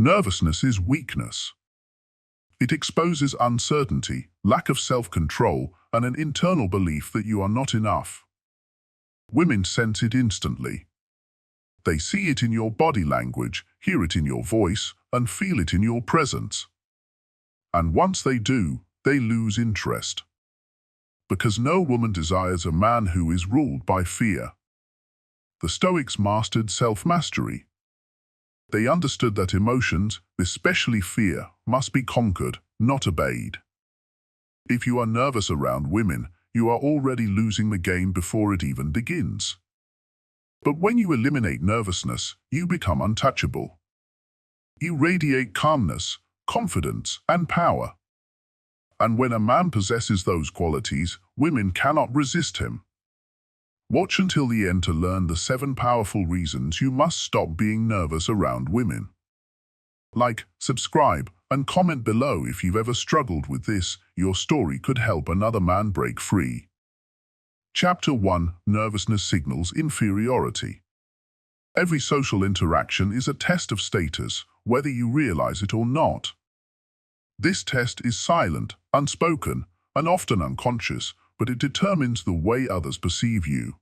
Nervousness is weakness. It exposes uncertainty, lack of self-control, and an internal belief that you are not enough. Women sense it instantly. They see it in your body language, hear it in your voice, and feel it in your presence. And once they do, they lose interest. Because no woman desires a man who is ruled by fear. The Stoics mastered self-mastery. They understood that emotions, especially fear, must be conquered, not obeyed. If you are nervous around women, you are already losing the game before it even begins. But when you eliminate nervousness, you become untouchable. You radiate calmness, confidence, and power. And when a man possesses those qualities, women cannot resist him. Watch until the end to learn the 7 powerful reasons you must stop being nervous around women. Like, subscribe, and comment below if you've ever struggled with this. Your story could help another man break free. Chapter 1: Nervousness Signals Inferiority. Every social interaction is a test of status, whether you realize it or not. This test is silent, unspoken, and often unconscious, but it determines the way others perceive you.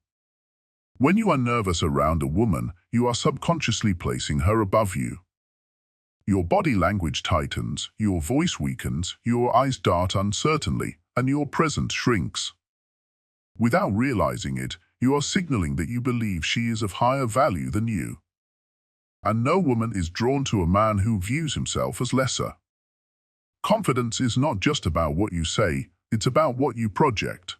When you are nervous around a woman, you are subconsciously placing her above you. Your body language tightens, your voice weakens, your eyes dart uncertainly, and your presence shrinks. Without realizing it, you are signaling that you believe she is of higher value than you. And no woman is drawn to a man who views himself as lesser. Confidence is not just about what you say, it's about what you project.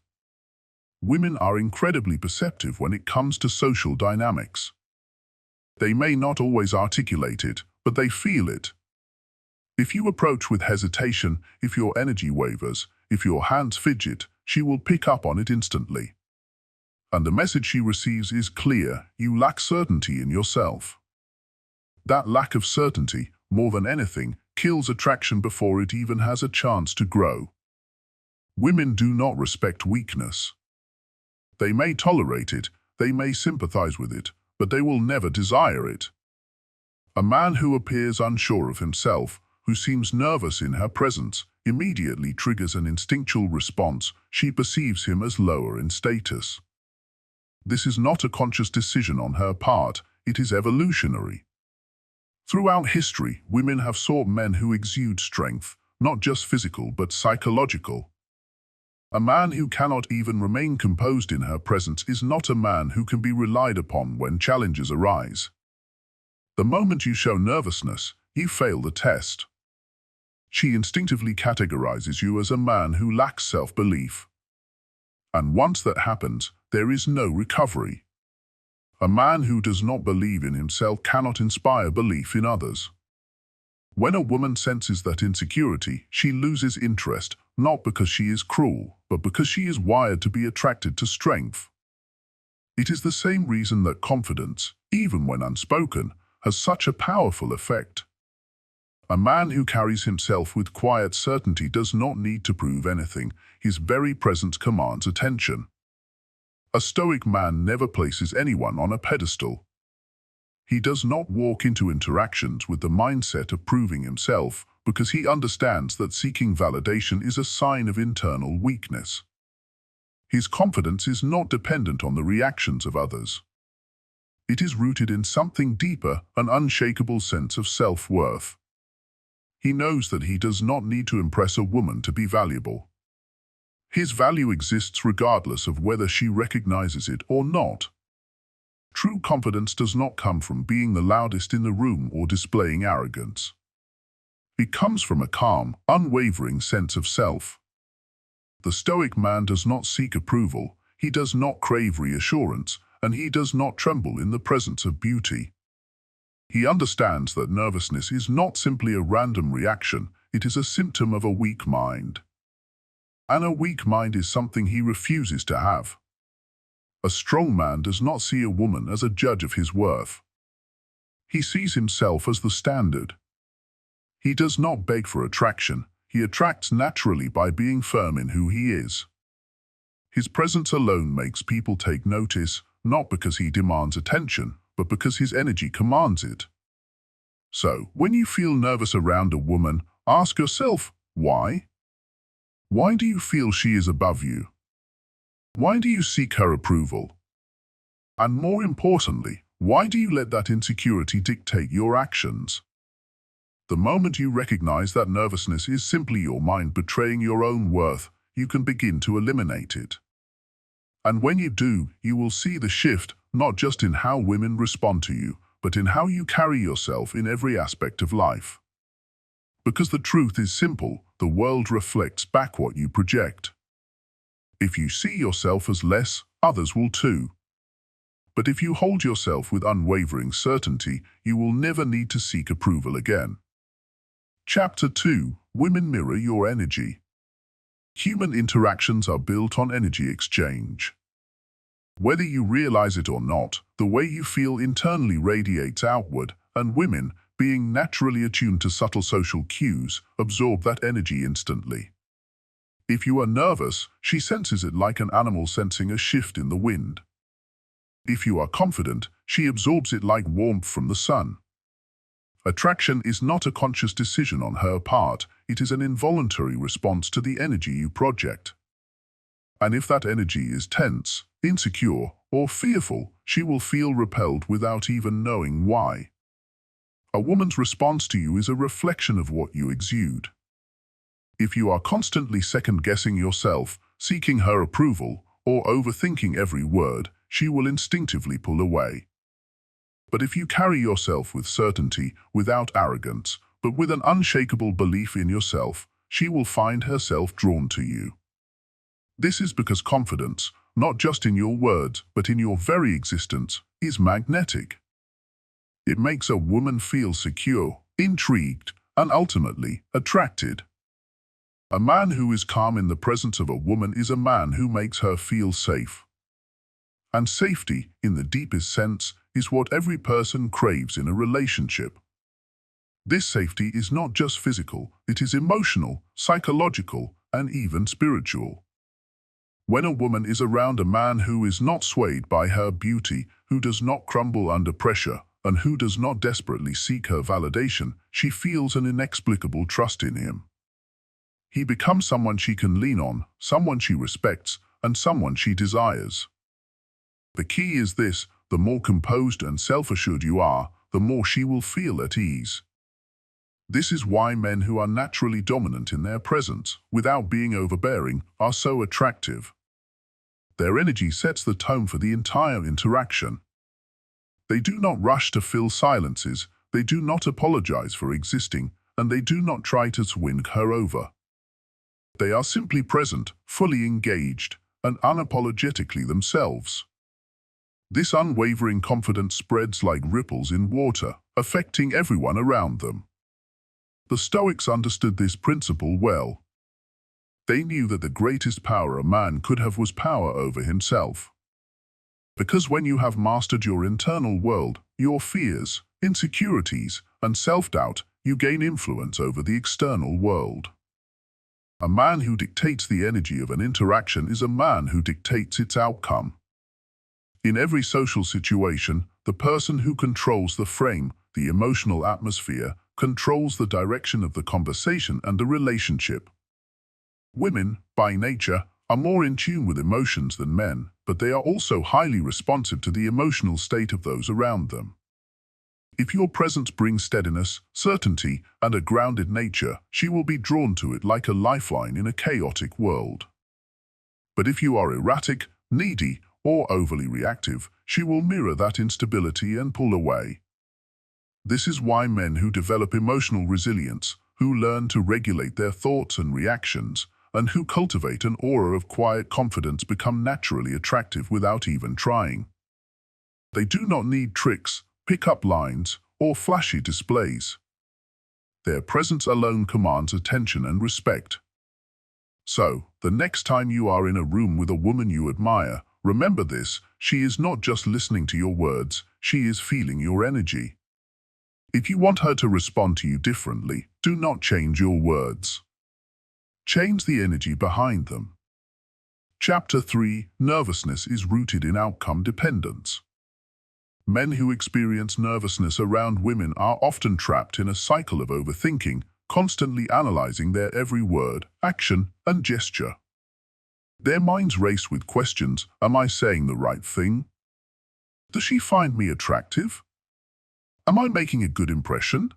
Women are incredibly perceptive when it comes to social dynamics. They may not always articulate it, but they feel it. If you approach with hesitation, if your energy wavers, if your hands fidget, she will pick up on it instantly. And the message she receives is clear: you lack certainty in yourself. That lack of certainty, more than anything, kills attraction before it even has a chance to grow. Women do not respect weakness. They may tolerate it, they may sympathize with it, but they will never desire it. A man who appears unsure of himself, who seems nervous in her presence, immediately triggers an instinctual response. She perceives him as lower in status. This is not a conscious decision on her part, it is evolutionary. Throughout history, women have sought men who exude strength, not just physical but psychological. A man who cannot even remain composed in her presence is not a man who can be relied upon when challenges arise. The moment you show nervousness, you fail the test. She instinctively categorizes you as a man who lacks self-belief. And once that happens, there is no recovery. A man who does not believe in himself cannot inspire belief in others. When a woman senses that insecurity, she loses interest, not because she is cruel, but because she is wired to be attracted to strength. It is the same reason that confidence, even when unspoken, has such a powerful effect. A man who carries himself with quiet certainty does not need to prove anything. His very presence commands attention. A Stoic man never places anyone on a pedestal. He does not walk into interactions with the mindset of proving himself, because he understands that seeking validation is a sign of internal weakness. His confidence is not dependent on the reactions of others. It is rooted in something deeper, an unshakable sense of self-worth. He knows that he does not need to impress a woman to be valuable. His value exists regardless of whether she recognizes it or not. True confidence does not come from being the loudest in the room or displaying arrogance. It comes from a calm, unwavering sense of self. The Stoic man does not seek approval, he does not crave reassurance, and he does not tremble in the presence of beauty. He understands that nervousness is not simply a random reaction, it is a symptom of a weak mind. And a weak mind is something he refuses to have. A strong man does not see a woman as a judge of his worth. He sees himself as the standard. He does not beg for attraction, he attracts naturally by being firm in who he is. His presence alone makes people take notice, not because he demands attention, but because his energy commands it. So, when you feel nervous around a woman, ask yourself, why? Why do you feel she is above you? Why do you seek her approval? And more importantly, why do you let that insecurity dictate your actions? The moment you recognize that nervousness is simply your mind betraying your own worth, you can begin to eliminate it. And when you do, you will see the shift, not just in how women respond to you, but in how you carry yourself in every aspect of life. Because the truth is simple, the world reflects back what you project. If you see yourself as less, others will too. But if you hold yourself with unwavering certainty, you will never need to seek approval again. Chapter 2. Women mirror your energy. Human interactions are built on energy exchange. Whether you realize it or not, the way you feel internally radiates outward, and women, being naturally attuned to subtle social cues, absorb that energy instantly. If you are nervous, she senses it like an animal sensing a shift in the wind. If you are confident, she absorbs it like warmth from the sun. Attraction is not a conscious decision on her part, it is an involuntary response to the energy you project. And if that energy is tense, insecure, or fearful, she will feel repelled without even knowing why. A woman's response to you is a reflection of what you exude. If you are constantly second-guessing yourself, seeking her approval, or overthinking every word, she will instinctively pull away. But if you carry yourself with certainty, without arrogance, but with an unshakable belief in yourself, she will find herself drawn to you. This is because confidence, not just in your words, but in your very existence, is magnetic. It makes a woman feel secure, intrigued, and ultimately attracted. A man who is calm in the presence of a woman is a man who makes her feel safe. And safety, in the deepest sense, is what every person craves in a relationship. This safety is not just physical, it is emotional, psychological, and even spiritual. When a woman is around a man who is not swayed by her beauty, who does not crumble under pressure, and who does not desperately seek her validation, she feels an inexplicable trust in him. He becomes someone she can lean on, someone she respects, and someone she desires. The key is this: the more composed and self-assured you are, the more she will feel at ease. This is why men who are naturally dominant in their presence, without being overbearing, are so attractive. Their energy sets the tone for the entire interaction. They do not rush to fill silences, they do not apologize for existing, and they do not try to win her over. They are simply present, fully engaged, and unapologetically themselves. This unwavering confidence spreads like ripples in water, affecting everyone around them. The Stoics understood this principle well. They knew that the greatest power a man could have was power over himself. Because when you have mastered your internal world, your fears, insecurities, and self-doubt, you gain influence over the external world. A man who dictates the energy of an interaction is a man who dictates its outcome. In every social situation, the person who controls the frame, the emotional atmosphere, controls the direction of the conversation and the relationship. Women, by nature, are more in tune with emotions than men, but they are also highly responsive to the emotional state of those around them. If your presence brings steadiness, certainty, and a grounded nature, she will be drawn to it like a lifeline in a chaotic world. But if you are erratic, needy, or overly reactive, she will mirror that instability and pull away. This is why men who develop emotional resilience, who learn to regulate their thoughts and reactions, and who cultivate an aura of quiet confidence become naturally attractive without even trying. They do not need tricks, pick-up lines, or flashy displays. Their presence alone commands attention and respect. So, the next time you are in a room with a woman you admire, remember this: she is not just listening to your words, she is feeling your energy. If you want her to respond to you differently, do not change your words. Change the energy behind them. Chapter 3. Nervousness is rooted in outcome dependence. Men who experience nervousness around women are often trapped in a cycle of overthinking, constantly analyzing their every word, action, and gesture. Their minds race with questions: am I saying the right thing? Does she find me attractive? Am I making a good impression?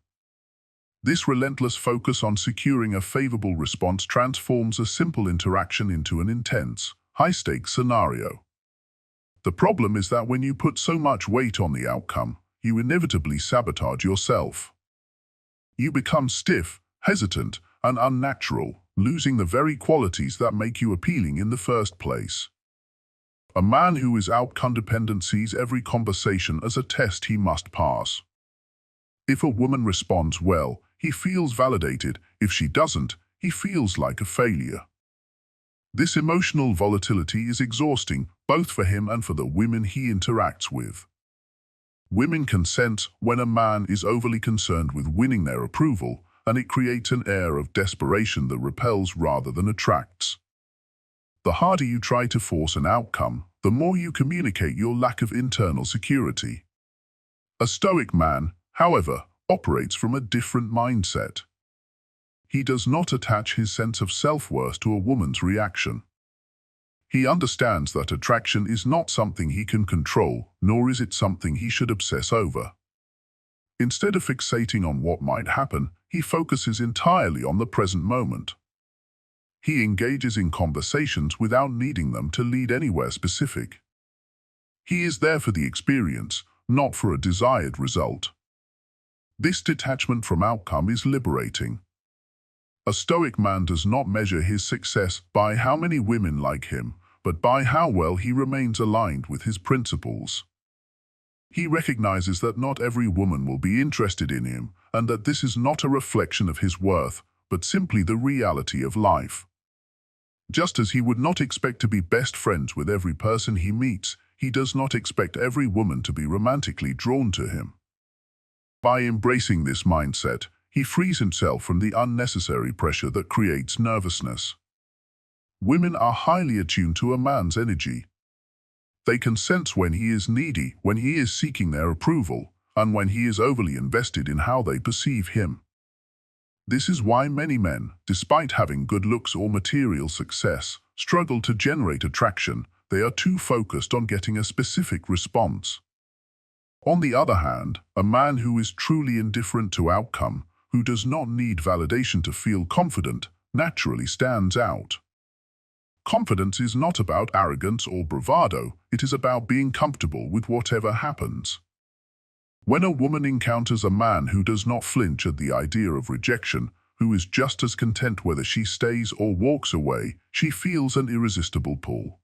This relentless focus on securing a favorable response transforms a simple interaction into an intense, high-stakes scenario. The problem is that when you put so much weight on the outcome, you inevitably sabotage yourself. You become stiff, hesitant, and unnatural, losing the very qualities that make you appealing in the first place. A man who is outcome-dependent sees every conversation as a test he must pass. If a woman responds well, he feels validated. If she doesn't, he feels like a failure. This emotional volatility is exhausting, both for him and for the women he interacts with. Women can sense when a man is overly concerned with winning their approval, and it creates an air of desperation that repels rather than attracts. The harder you try to force an outcome, the more you communicate your lack of internal security. A Stoic man, however, operates from a different mindset. He does not attach his sense of self-worth to a woman's reaction. He understands that attraction is not something he can control, nor is it something he should obsess over. Instead of fixating on what might happen, he focuses entirely on the present moment. He engages in conversations without needing them to lead anywhere specific. He is there for the experience, not for a desired result. This detachment from outcome is liberating. A Stoic man does not measure his success by how many women like him, but by how well he remains aligned with his principles. He recognizes that not every woman will be interested in him, and that this is not a reflection of his worth, but simply the reality of life. Just as he would not expect to be best friends with every person he meets, he does not expect every woman to be romantically drawn to him. By embracing this mindset, he frees himself from the unnecessary pressure that creates nervousness. Women are highly attuned to a man's energy. They can sense when he is needy, when he is seeking their approval, and when he is overly invested in how they perceive him. This is why many men, despite having good looks or material success, struggle to generate attraction. They are too focused on getting a specific response. On the other hand, a man who is truly indifferent to outcome, who does not need validation to feel confident, naturally stands out. Confidence is not about arrogance or bravado, it is about being comfortable with whatever happens. When a woman encounters a man who does not flinch at the idea of rejection, who is just as content whether she stays or walks away, she feels an irresistible pull.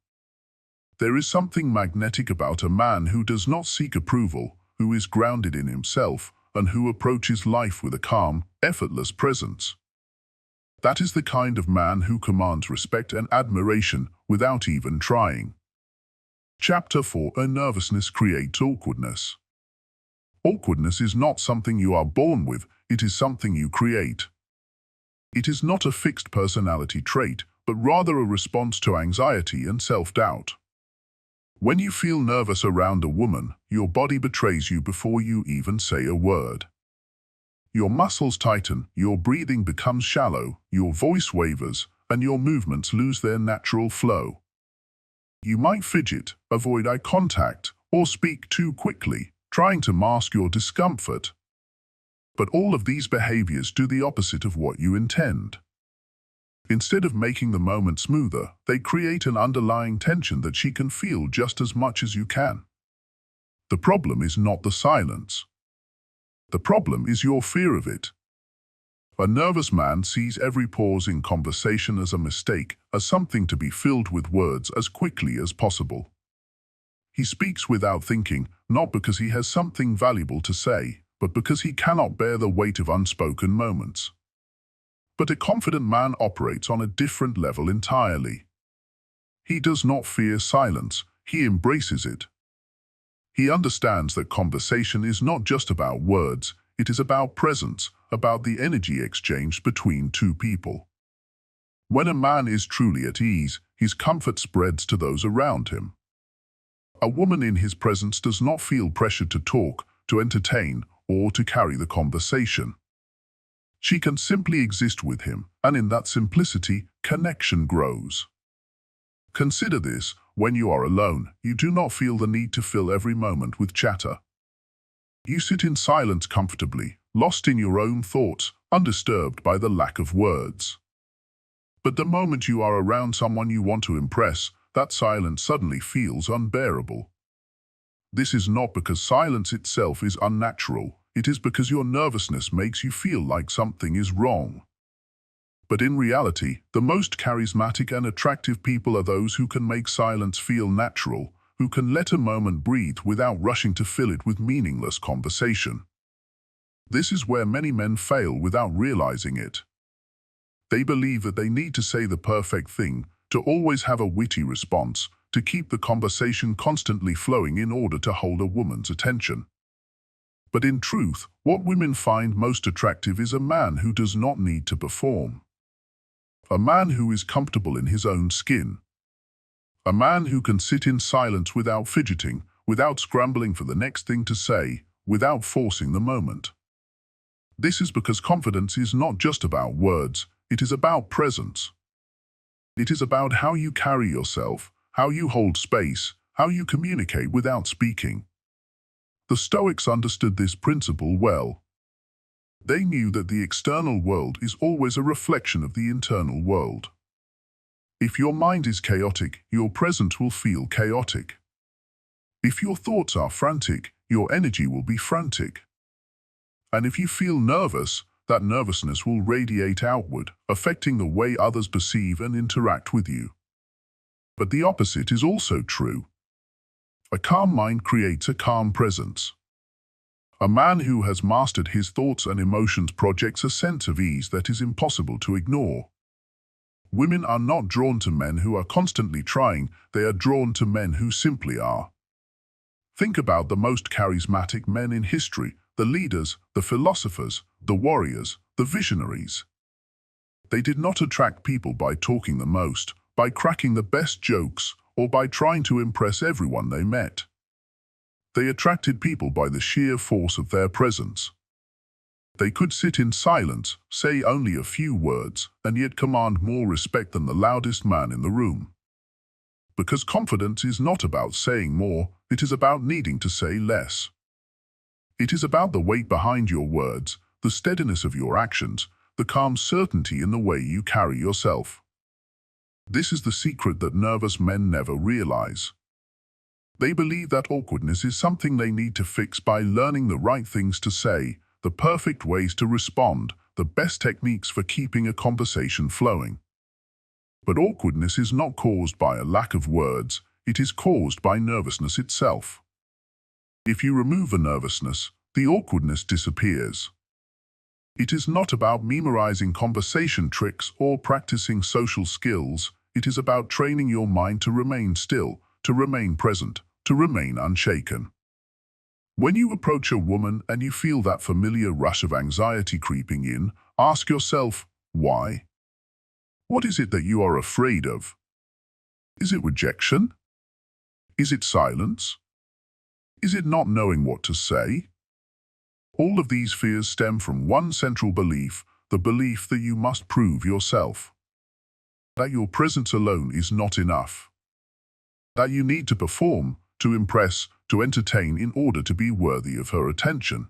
There is something magnetic about a man who does not seek approval, who is grounded in himself, and who approaches life with a calm, effortless presence. That is the kind of man who commands respect and admiration without even trying. Chapter 4: Nervousness creates awkwardness. Awkwardness is not something you are born with, it is something you create. It is not a fixed personality trait, but rather a response to anxiety and self-doubt. When you feel nervous around a woman, your body betrays you before you even say a word. Your muscles tighten, your breathing becomes shallow, your voice wavers, and your movements lose their natural flow. You might fidget, avoid eye contact, or speak too quickly, trying to mask your discomfort. But all of these behaviors do the opposite of what you intend. Instead of making the moment smoother, they create an underlying tension that she can feel just as much as you can. The problem is not the silence. The problem is your fear of it. A nervous man sees every pause in conversation as a mistake, as something to be filled with words as quickly as possible. He speaks without thinking, not because he has something valuable to say, but because he cannot bear the weight of unspoken moments. But a confident man operates on a different level entirely. He does not fear silence, he embraces it. He understands that conversation is not just about words, it is about presence, about the energy exchanged between two people. When a man is truly at ease, his comfort spreads to those around him. A woman in his presence does not feel pressured to talk, to entertain, or to carry the conversation. She can simply exist with him, and in that simplicity, connection grows. Consider this: when you are alone, you do not feel the need to fill every moment with chatter. You sit in silence comfortably, lost in your own thoughts, undisturbed by the lack of words. But the moment you are around someone you want to impress, that silence suddenly feels unbearable. This is not because silence itself is unnatural, it is because your nervousness makes you feel like something is wrong. But in reality, the most charismatic and attractive people are those who can make silence feel natural, who can let a moment breathe without rushing to fill it with meaningless conversation. This is where many men fail without realizing it. They believe that they need to say the perfect thing, to always have a witty response, to keep the conversation constantly flowing in order to hold a woman's attention. But in truth, what women find most attractive is a man who does not need to perform. A man who is comfortable in his own skin. A man who can sit in silence without fidgeting, without scrambling for the next thing to say, without forcing the moment. This is because confidence is not just about words, it is about presence. It is about how you carry yourself, how you hold space, how you communicate without speaking. The Stoics understood this principle well. They knew that the external world is always a reflection of the internal world. If your mind is chaotic, your presence will feel chaotic. If your thoughts are frantic, your energy will be frantic. And if you feel nervous, that nervousness will radiate outward, affecting the way others perceive and interact with you. But the opposite is also true. A calm mind creates a calm presence. A man who has mastered his thoughts and emotions projects a sense of ease that is impossible to ignore. Women are not drawn to men who are constantly trying, they are drawn to men who simply are. Think about the most charismatic men in history, the leaders, the philosophers, the warriors, the visionaries. They did not attract people by talking the most, by cracking the best jokes, or by trying to impress everyone they met. They attracted people by the sheer force of their presence. They could sit in silence, say only a few words, and yet command more respect than the loudest man in the room. Because confidence is not about saying more, it is about needing to say less. It is about the weight behind your words, the steadiness of your actions, the calm certainty in the way you carry yourself. This is the secret that nervous men never realize. They believe that awkwardness is something they need to fix by learning the right things to say, the perfect ways to respond, the best techniques for keeping a conversation flowing. But awkwardness is not caused by a lack of words, it is caused by nervousness itself. If you remove the nervousness, the awkwardness disappears. It is not about memorizing conversation tricks or practicing social skills, it is about training your mind to remain still, to remain present, to remain unshaken. When you approach a woman and you feel that familiar rush of anxiety creeping in, ask yourself, why? What is it that you are afraid of? Is it rejection? Is it silence? Is it not knowing what to say? All of these fears stem from one central belief, the belief that you must prove yourself. That your presence alone is not enough. That you need to perform, to impress, to entertain in order to be worthy of her attention.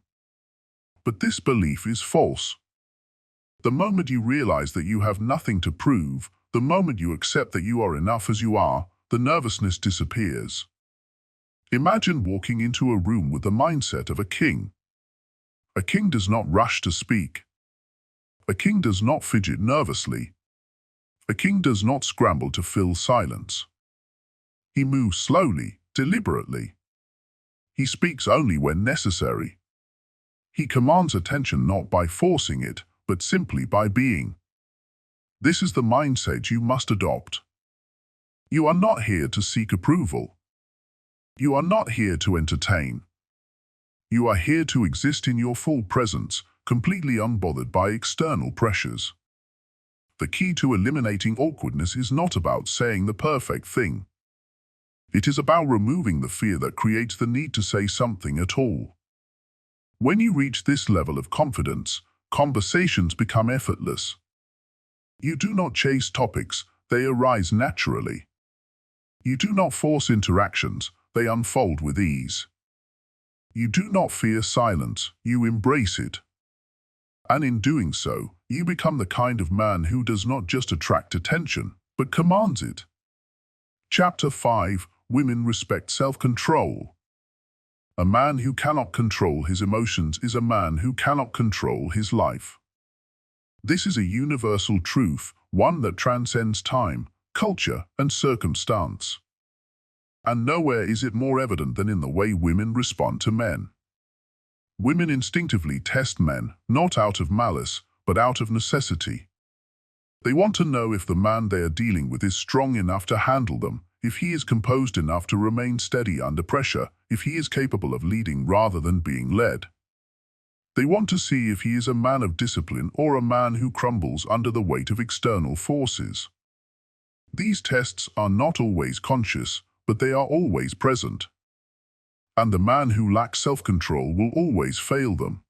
But this belief is false. The moment you realize that you have nothing to prove, the moment you accept that you are enough as you are, the nervousness disappears. Imagine walking into a room with the mindset of a king. A king does not rush to speak. A king does not fidget nervously. A king does not scramble to fill silence. He moves slowly, deliberately. He speaks only when necessary. He commands attention not by forcing it, but simply by being. This is the mindset you must adopt. You are not here to seek approval. You are not here to entertain. You are here to exist in your full presence, completely unbothered by external pressures. The key to eliminating awkwardness is not about saying the perfect thing. It is about removing the fear that creates the need to say something at all. When you reach this level of confidence, conversations become effortless. You do not chase topics, they arise naturally. You do not force interactions, they unfold with ease. You do not fear silence, you embrace it. And in doing so, you become the kind of man who does not just attract attention, but commands it. Chapter 5: Women respect self-control. A man who cannot control his emotions is a man who cannot control his life. This is a universal truth, one that transcends time, culture, and circumstance. And nowhere is it more evident than in the way women respond to men. Women instinctively test men, not out of malice, but out of necessity. They want to know if the man they are dealing with is strong enough to handle them, if he is composed enough to remain steady under pressure, if he is capable of leading rather than being led. They want to see if he is a man of discipline or a man who crumbles under the weight of external forces. These tests are not always conscious, but they are always present. And the man who lacks self-control will always fail them.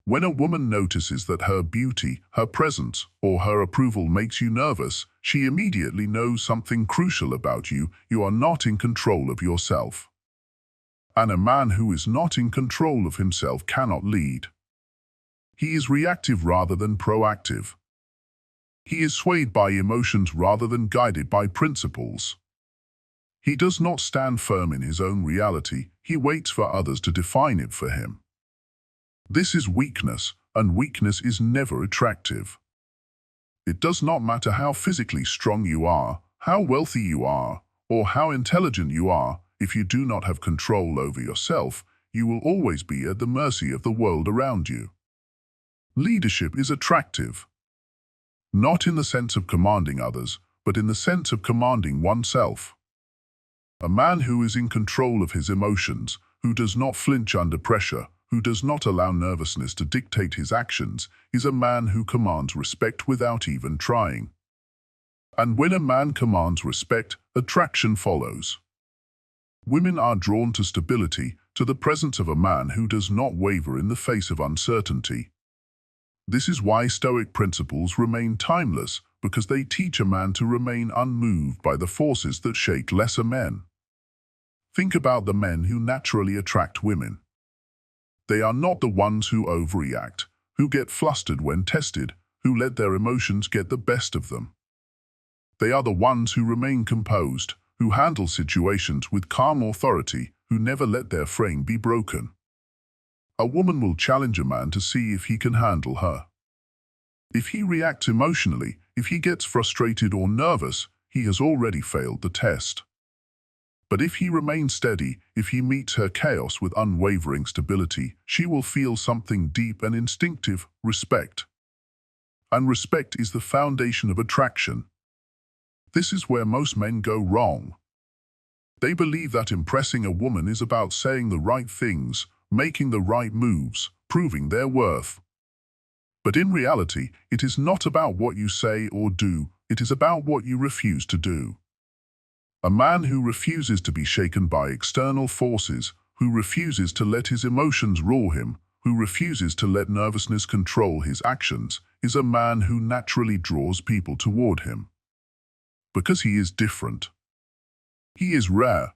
When a woman notices that her beauty, her presence, or her approval makes you nervous, she immediately knows something crucial about you. You are not in control of yourself. And a man who is not in control of himself cannot lead. He is reactive rather than proactive. He is swayed by emotions rather than guided by principles. He does not stand firm in his own reality, he waits for others to define it for him. This is weakness, and weakness is never attractive. It does not matter how physically strong you are, how wealthy you are, or how intelligent you are, if you do not have control over yourself, you will always be at the mercy of the world around you. Leadership is attractive. Not in the sense of commanding others, but in the sense of commanding oneself. A man who is in control of his emotions, who does not flinch under pressure, who does not allow nervousness to dictate his actions, is a man who commands respect without even trying. And when a man commands respect, attraction follows. Women are drawn to stability, to the presence of a man who does not waver in the face of uncertainty. This is why Stoic principles remain timeless, because they teach a man to remain unmoved by the forces that shake lesser men. Think about the men who naturally attract women. They are not the ones who overreact, who get flustered when tested, who let their emotions get the best of them. They are the ones who remain composed, who handle situations with calm authority, who never let their frame be broken. A woman will challenge a man to see if he can handle her. If he reacts emotionally, if he gets frustrated or nervous, he has already failed the test. But if he remains steady, if he meets her chaos with unwavering stability, she will feel something deep and instinctive: respect. And respect is the foundation of attraction. This is where most men go wrong. They believe that impressing a woman is about saying the right things, making the right moves, proving their worth. But in reality, it is not about what you say or do, it is about what you refuse to do. A man who refuses to be shaken by external forces, who refuses to let his emotions rule him, who refuses to let nervousness control his actions, is a man who naturally draws people toward him. Because he is different. He is rare.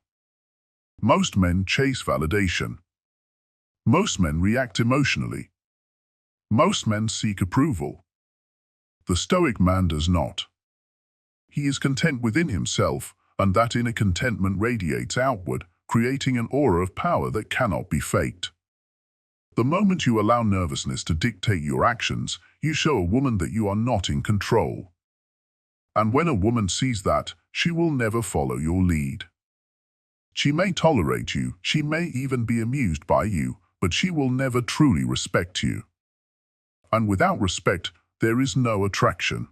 Most men chase validation. Most men react emotionally. Most men seek approval. The Stoic man does not. He is content within himself, and that inner contentment radiates outward, creating an aura of power that cannot be faked. The moment you allow nervousness to dictate your actions, you show a woman that you are not in control. And when a woman sees that, she will never follow your lead. She may tolerate you, she may even be amused by you, but she will never truly respect you. And without respect, there is no attraction.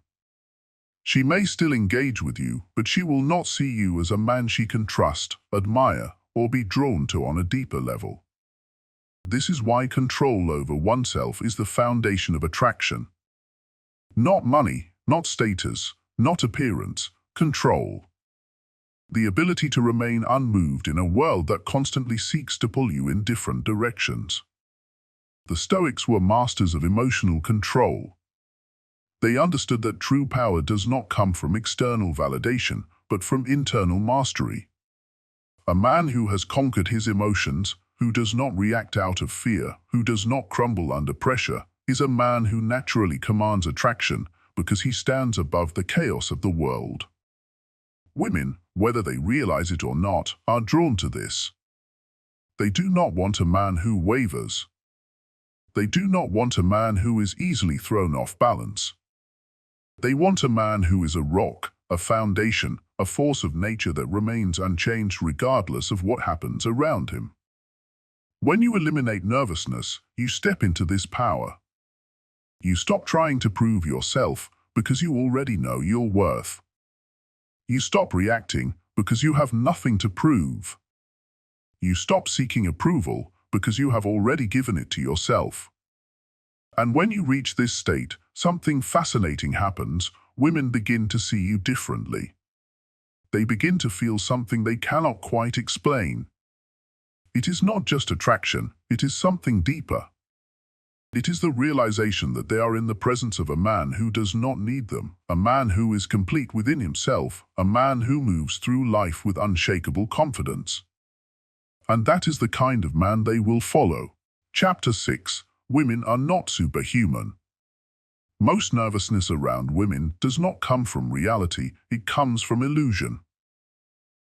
She may still engage with you, but she will not see you as a man she can trust, admire, or be drawn to on a deeper level. This is why control over oneself is the foundation of attraction. Not money, not status, not appearance, control. The ability to remain unmoved in a world that constantly seeks to pull you in different directions. The Stoics were masters of emotional control. They understood that true power does not come from external validation, but from internal mastery. A man who has conquered his emotions, who does not react out of fear, who does not crumble under pressure, is a man who naturally commands attraction because he stands above the chaos of the world. Women, whether they realize it or not, are drawn to this. They do not want a man who wavers. They do not want a man who is easily thrown off balance. They want a man who is a rock, a foundation, a force of nature that remains unchanged regardless of what happens around him. When you eliminate nervousness, you step into this power. You stop trying to prove yourself because you already know your worth. You stop reacting because you have nothing to prove. You stop seeking approval because you have already given it to yourself. And when you reach this state, something fascinating happens. Women begin to see you differently. They begin to feel something they cannot quite explain. It is not just attraction, it is something deeper. It is the realization that they are in the presence of a man who does not need them, a man who is complete within himself, a man who moves through life with unshakable confidence. And that is the kind of man they will follow. Chapter 6. Women are not superhuman. Most nervousness around women does not come from reality, it comes from illusion.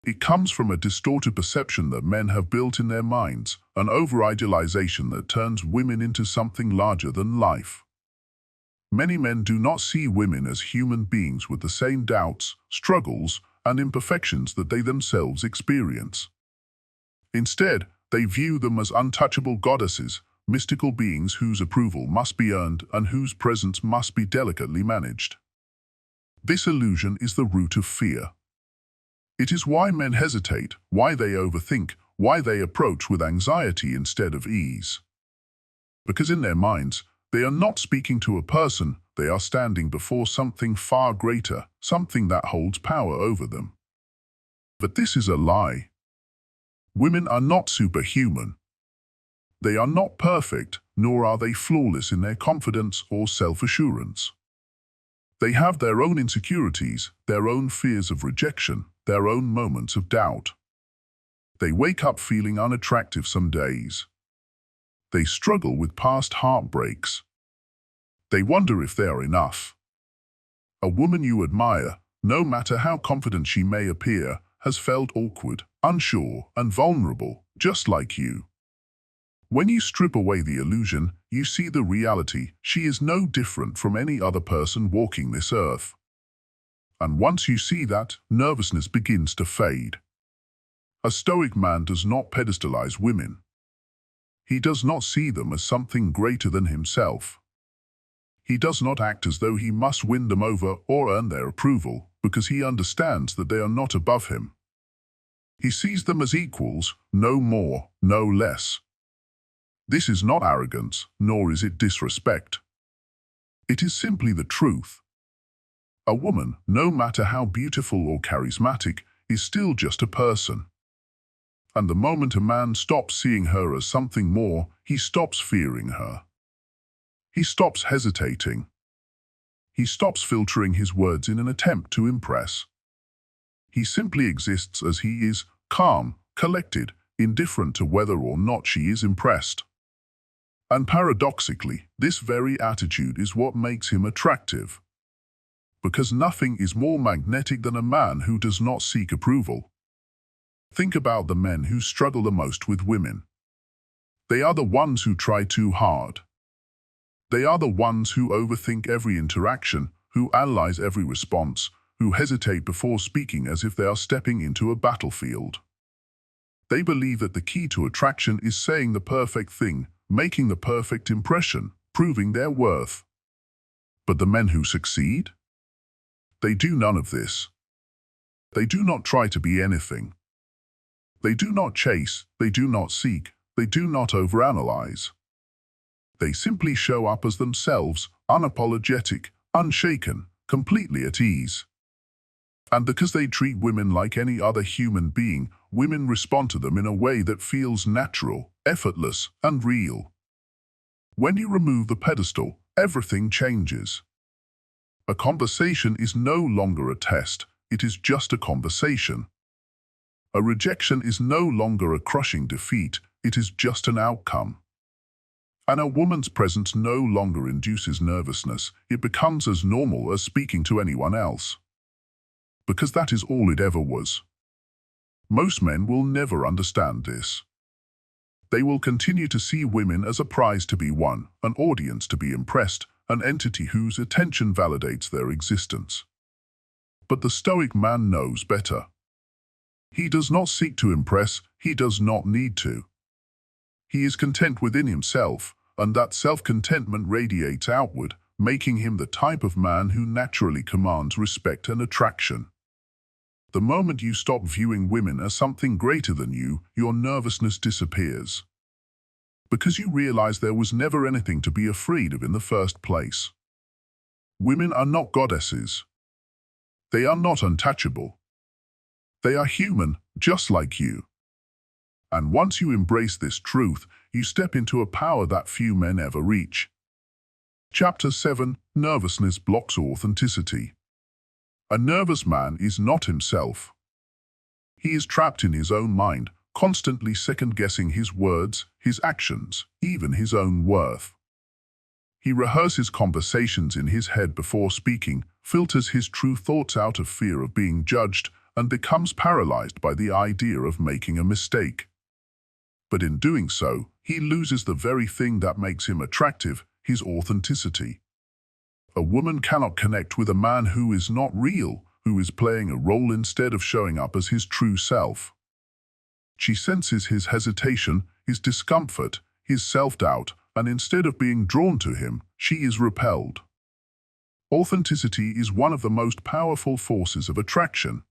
It comes from a distorted perception that men have built in their minds, an over-idealization that turns women into something larger than life. Many men do not see women as human beings with the same doubts, struggles, and imperfections that they themselves experience. Instead, they view them as untouchable goddesses, mystical beings whose approval must be earned and whose presence must be delicately managed. This illusion is the root of fear. It is why men hesitate, why they overthink, why they approach with anxiety instead of ease. Because in their minds, they are not speaking to a person, they are standing before something far greater, something that holds power over them. But this is a lie. Women are not superhuman. They are not perfect, nor are they flawless in their confidence or self-assurance. They have their own insecurities, their own fears of rejection, their own moments of doubt. They wake up feeling unattractive some days. They struggle with past heartbreaks. They wonder if they are enough. A woman you admire, no matter how confident she may appear, has felt awkward, unsure, and vulnerable, just like you. When you strip away the illusion, you see the reality. She is no different from any other person walking this earth. And once you see that, nervousness begins to fade. A Stoic man does not pedestalize women. He does not see them as something greater than himself. He does not act as though he must win them over or earn their approval, because he understands that they are not above him. He sees them as equals, no more, no less. This is not arrogance, nor is it disrespect. It is simply the truth. A woman, no matter how beautiful or charismatic, is still just a person. And the moment a man stops seeing her as something more, he stops fearing her. He stops hesitating. He stops filtering his words in an attempt to impress. He simply exists as he is, calm, collected, indifferent to whether or not she is impressed. And paradoxically, this very attitude is what makes him attractive. Because nothing is more magnetic than a man who does not seek approval. Think about the men who struggle the most with women. They are the ones who try too hard. They are the ones who overthink every interaction, who analyze every response, who hesitate before speaking as if they are stepping into a battlefield. They believe that the key to attraction is saying the perfect thing, making the perfect impression, proving their worth. But the men who succeed? They do none of this. They do not try to be anything. They do not chase, they do not seek, they do not overanalyze. They simply show up as themselves, unapologetic, unshaken, completely at ease. And because they treat women like any other human being, women respond to them in a way that feels natural, effortless, and real. When you remove the pedestal, everything changes. A conversation is no longer a test, it is just a conversation. A rejection is no longer a crushing defeat, it is just an outcome. And a woman's presence no longer induces nervousness, it becomes as normal as speaking to anyone else. Because that is all it ever was. Most men will never understand this. They will continue to see women as a prize to be won, an audience to be impressed, an entity whose attention validates their existence. But the Stoic man knows better. He does not seek to impress, he does not need to. He is content within himself, and that self-contentment radiates outward, making him the type of man who naturally commands respect and attraction. The moment you stop viewing women as something greater than you, your nervousness disappears. Because you realize there was never anything to be afraid of in the first place. Women are not goddesses. They are not untouchable. They are human, just like you. And once you embrace this truth, you step into a power that few men ever reach. Chapter 7. Nervousness blocks authenticity. A nervous man is not himself. He is trapped in his own mind, constantly second-guessing his words, his actions, even his own worth. He rehearses conversations in his head before speaking, filters his true thoughts out of fear of being judged, and becomes paralyzed by the idea of making a mistake. But in doing so, he loses the very thing that makes him attractive, his authenticity. A woman cannot connect with a man who is not real, who is playing a role instead of showing up as his true self. She senses his hesitation, his discomfort, his self-doubt, and instead of being drawn to him, she is repelled. Authenticity is one of the most powerful forces of attraction.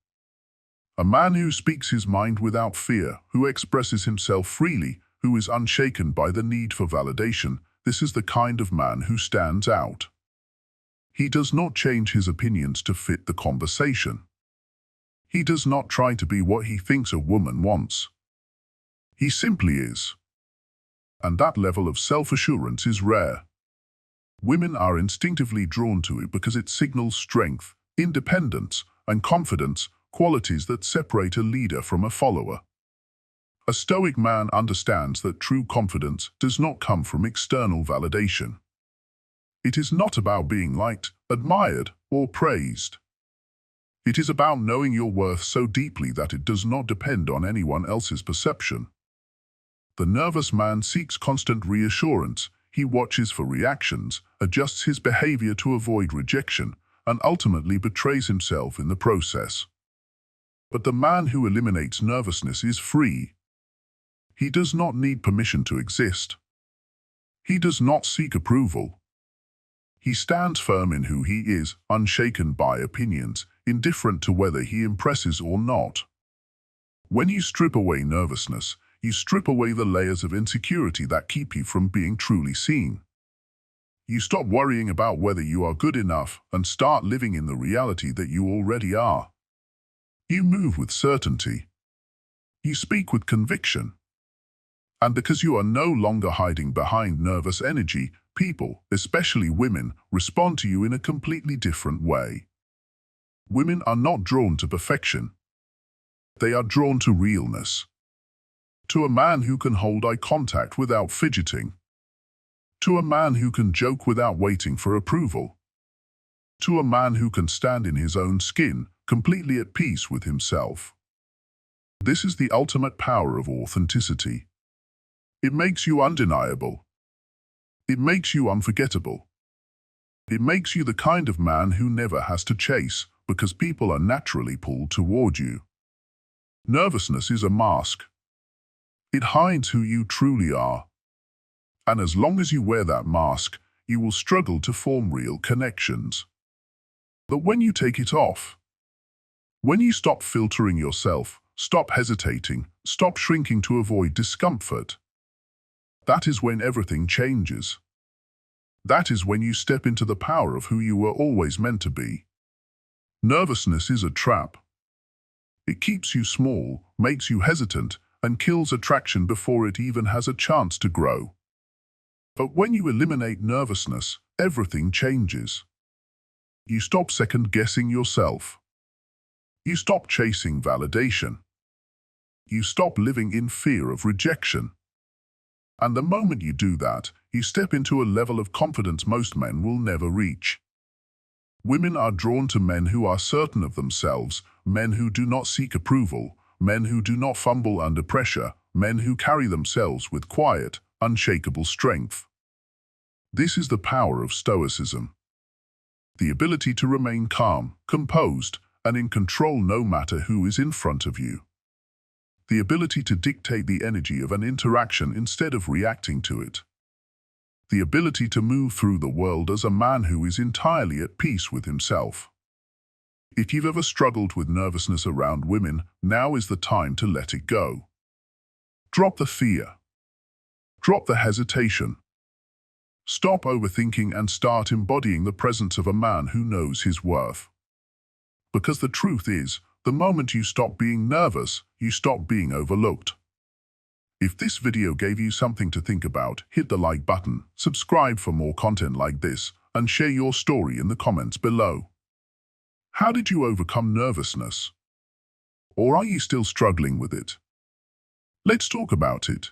A man who speaks his mind without fear, who expresses himself freely, who is unshaken by the need for validation, this is the kind of man who stands out. He does not change his opinions to fit the conversation. He does not try to be what he thinks a woman wants. He simply is. And that level of self-assurance is rare. Women are instinctively drawn to it because it signals strength, independence, and confidence, qualities that separate a leader from a follower. A Stoic man understands that true confidence does not come from external validation. It is not about being liked, admired, or praised. It is about knowing your worth so deeply that it does not depend on anyone else's perception. The nervous man seeks constant reassurance. He watches for reactions, adjusts his behavior to avoid rejection, and ultimately betrays himself in the process. But the man who eliminates nervousness is free. He does not need permission to exist. He does not seek approval. He stands firm in who he is, unshaken by opinions, indifferent to whether he impresses or not. When you strip away nervousness, you strip away the layers of insecurity that keep you from being truly seen. You stop worrying about whether you are good enough and start living in the reality that you already are. You move with certainty. You speak with conviction. And because you are no longer hiding behind nervous energy, people, especially women, respond to you in a completely different way. Women are not drawn to perfection. They are drawn to realness. To a man who can hold eye contact without fidgeting. To a man who can joke without waiting for approval. To a man who can stand in his own skin, completely at peace with himself. This is the ultimate power of authenticity. It makes you undeniable. It makes you unforgettable. It makes you the kind of man who never has to chase, because people are naturally pulled toward you. Nervousness is a mask. It hides who you truly are. And as long as you wear that mask, you will struggle to form real connections. But when you take it off, when you stop filtering yourself, stop hesitating, stop shrinking to avoid discomfort, that is when everything changes. That is when you step into the power of who you were always meant to be. Nervousness is a trap. It keeps you small, makes you hesitant, and kills attraction before it even has a chance to grow. But when you eliminate nervousness, everything changes. You stop second-guessing yourself. You stop chasing validation. You stop living in fear of rejection. And the moment you do that, you step into a level of confidence most men will never reach. Women are drawn to men who are certain of themselves, men who do not seek approval, men who do not fumble under pressure, men who carry themselves with quiet, unshakable strength. This is the power of Stoicism. The ability to remain calm, composed, and in control no matter who is in front of you. The ability to dictate the energy of an interaction instead of reacting to it. The ability to move through the world as a man who is entirely at peace with himself. If you've ever struggled with nervousness around women, now is the time to let it go. Drop the fear. Drop the hesitation. Stop overthinking and start embodying the presence of a man who knows his worth. Because the truth is, the moment you stop being nervous, you stop being overlooked. If this video gave you something to think about, hit the like button, subscribe for more content like this, and share your story in the comments below. How did you overcome nervousness? Or are you still struggling with it? Let's talk about it.